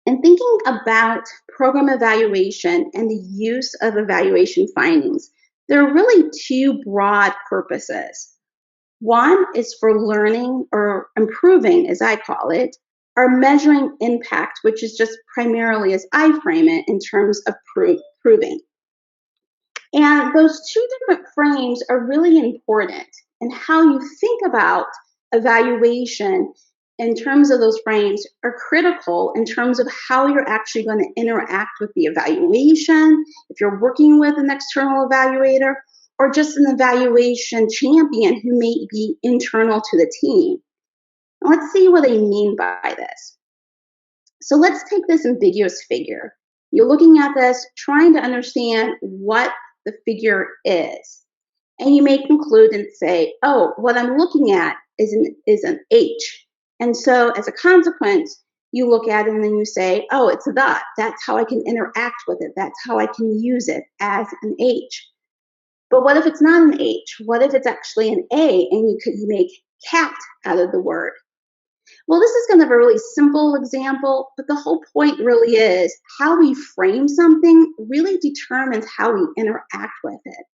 And thinking about program evaluation and the use of evaluation findings, there are really two broad purposes. One is for learning or improving, as I call it, or measuring impact, which is just primarily, as I frame it, in terms of proving. And those two different frames are really important, and how you think about evaluation in terms of those frames are critical in terms of how you're actually going to interact with the evaluation, if you're working with an external evaluator, or just an evaluation champion who may be internal to the team. Now, let's see what I mean by this. So let's take this ambiguous figure. You're looking at this, trying to understand what the figure is. And you may conclude and say, oh, what I'm looking at is an H. And so as a consequence, you look at it and then you say, oh, it's a dot. That's how I can interact with it. That's how I can use it as an H. But what if it's not an H? What if it's actually an A and you make cat out of the word? Well, this is kind of a really simple example, but the whole point really is how we frame something really determines how we interact with it.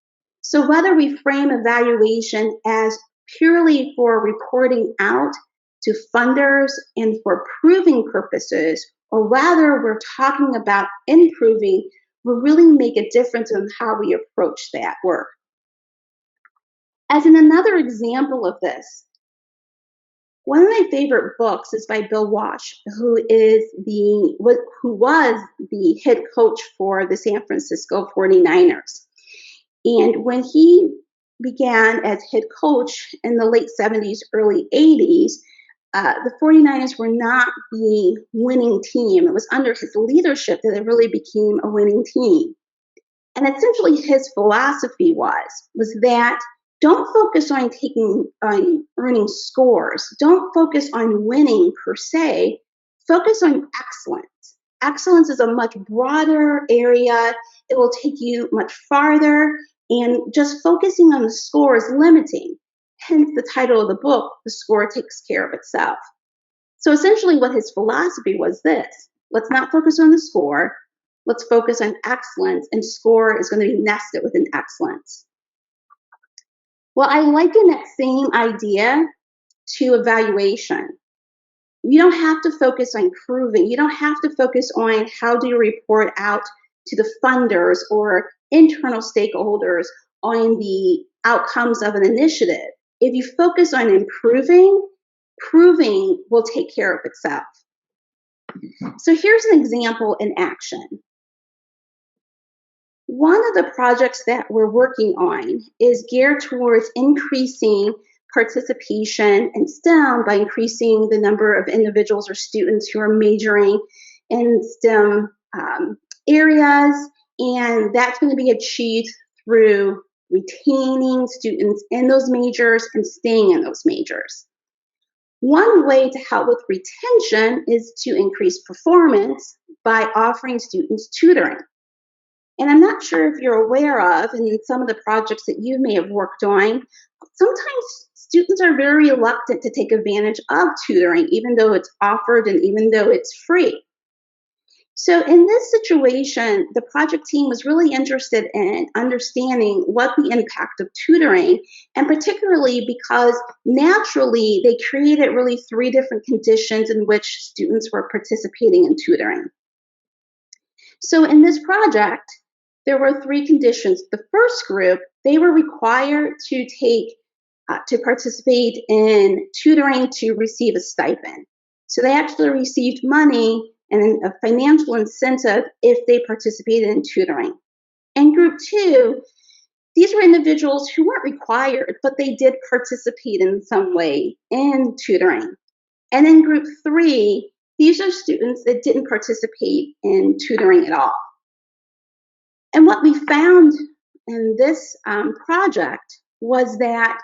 So whether we frame evaluation as purely for reporting out to funders and for proving purposes, or whether we're talking about improving, will really make a difference in how we approach that work. As in another example of this, one of my favorite books is by Bill Walsh, who was the head coach for the San Francisco 49ers. And when he began as head coach in the late 70s, early 80s, the 49ers were not the winning team. It was under his leadership that it really became a winning team. And essentially his philosophy was that don't focus on earning scores. Don't focus on winning per se. Focus on excellence. Excellence is a much broader area. It will take you much farther, and just focusing on the score is limiting. Hence the title of the book, The Score Takes Care of Itself. So essentially what his philosophy was this: let's not focus on the score. Let's focus on excellence, and score is going to be nested within excellence. Well, I liken that same idea to evaluation. You don't have to focus on proving. You don't have to focus on how do you report out to the funders or internal stakeholders on the outcomes of an initiative. If you focus on improving, proving will take care of itself. So here's an example in action. One of the projects that we're working on is geared towards increasing participation in STEM by increasing the number of individuals or students who are majoring in STEM areas, and that's going to be achieved through retaining students in those majors and staying in those majors. One way to help with retention is to increase performance by offering students tutoring. And I'm not sure if you're aware of, in some of the projects that you may have worked on, sometimes students are very reluctant to take advantage of tutoring, even though it's offered and even though it's free. So in this situation, the project team was really interested in understanding what the impact of tutoring, and particularly because naturally they created really 3 different conditions in which students were participating in tutoring. So in this project, there were 3 conditions. The first group, they were required to participate in tutoring to receive a stipend. So they actually received money and a financial incentive if they participated in tutoring. And group 2, these were individuals who weren't required, but they did participate in some way in tutoring. And in group 3, these are students that didn't participate in tutoring at all. And what we found in this project was that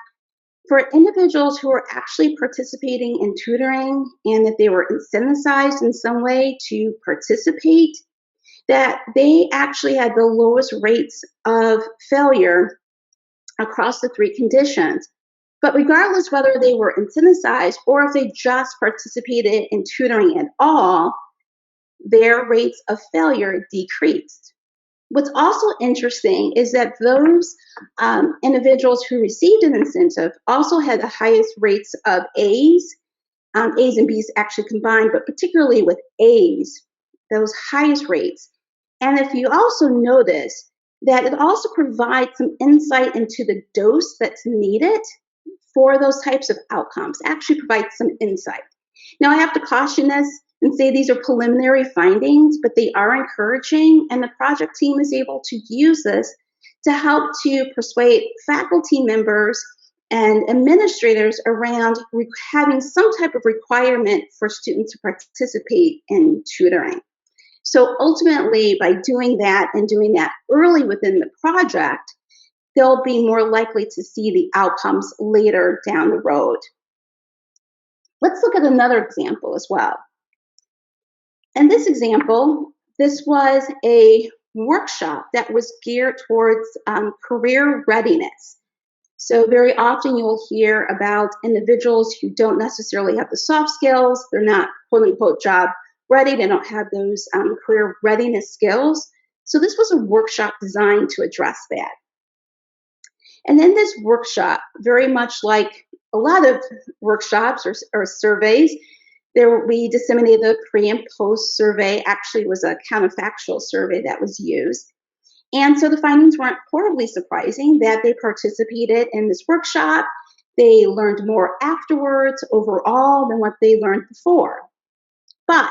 for individuals who were actually participating in tutoring and that they were incentivized in some way to participate, that they actually had the lowest rates of failure across the 3 conditions. But regardless whether they were incentivized or if they just participated in tutoring at all, their rates of failure decreased. What's also interesting is that those individuals who received an incentive also had the highest rates of A's, A's and B's actually combined, but particularly with A's, those highest rates. And if you also notice that it also provides some insight into the dose that's needed for those types of outcomes, actually provides some insight. Now, I have to caution this and say these are preliminary findings, but they are encouraging, and the project team is able to use this to help to persuade faculty members and administrators around having some type of requirement for students to participate in tutoring. So ultimately, by doing that and doing that early within the project, they'll be more likely to see the outcomes later down the road. Let's look at another example as well. In this example, this was a workshop that was geared towards career readiness. So very often you'll hear about individuals who don't necessarily have the soft skills. They're not quote unquote job ready. They don't have those career readiness skills. So this was a workshop designed to address that. And in this workshop, very much like a lot of workshops or surveys, we disseminated a pre and post survey. Actually, it was a counterfactual survey that was used. And so the findings weren't horribly surprising that they participated in this workshop. They learned more afterwards overall than what they learned before. But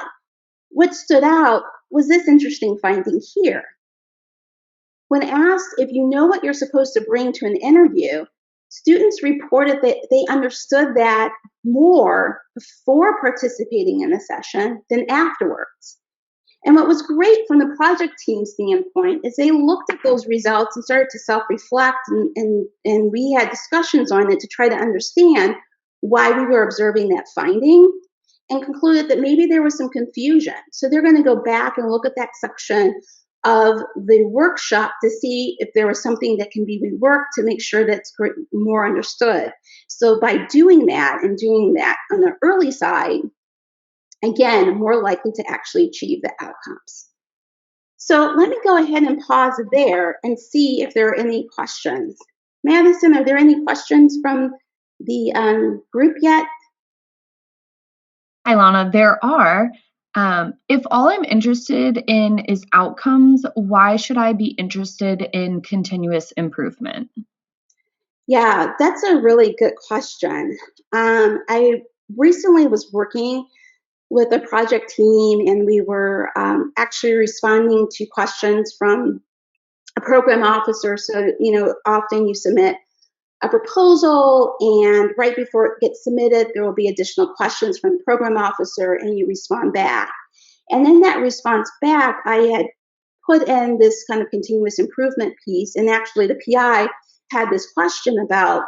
what stood out was this interesting finding here. When asked if you know what you're supposed to bring to an interview, students reported that they understood that more before participating in a session than afterwards. And what was great from the project team standpoint is they looked at those results and started to self-reflect, and we had discussions on it to try to understand why we were observing that finding, and concluded that maybe there was some confusion. So they're going to go back and look at that section of the workshop to see if there was something that can be reworked to make sure that's more understood. So by doing that and doing that on the early side, again, more likely to actually achieve the outcomes. So let me go ahead and pause there and see if there are any questions. Madison, are there any questions from the group yet? Hi, Lana. There are. If all I'm interested in is outcomes, why should I be interested in continuous improvement? Yeah, that's a really good question. I recently was working with a project team, and we were actually responding to questions from a program officer. So, often you submit a proposal, and right before it gets submitted, there will be additional questions from the program officer, and you respond back. And in that response back, I had put in this kind of continuous improvement piece, and actually the PI had this question about,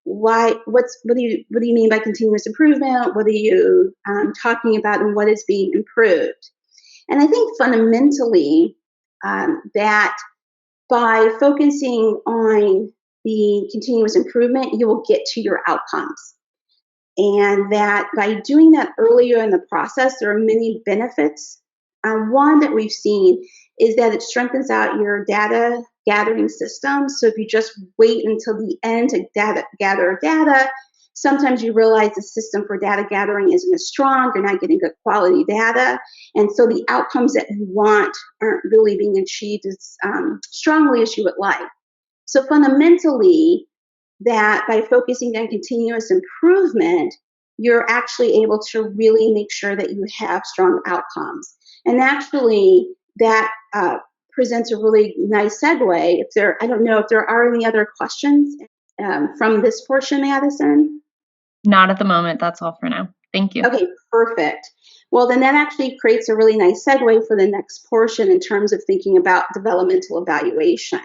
what do you mean by continuous improvement? What are you talking about, and what is being improved? And I think fundamentally that by focusing on the continuous improvement, you will get to your outcomes. And that by doing that earlier in the process, there are many benefits. One that we've seen is that it strengthens out your data gathering system. So if you just wait until the end to gather data, sometimes you realize the system for data gathering isn't as strong, you're not getting good quality data, and so the outcomes that you want aren't really being achieved as strongly as you would like. So fundamentally, that by focusing on continuous improvement, you're actually able to really make sure that you have strong outcomes. And actually, that presents a really nice segue. I don't know if there are any other questions from this portion, Madison? Not at the moment. That's all for now. Thank you. Okay, perfect. Well, then that actually creates a really nice segue for the next portion in terms of thinking about developmental evaluation.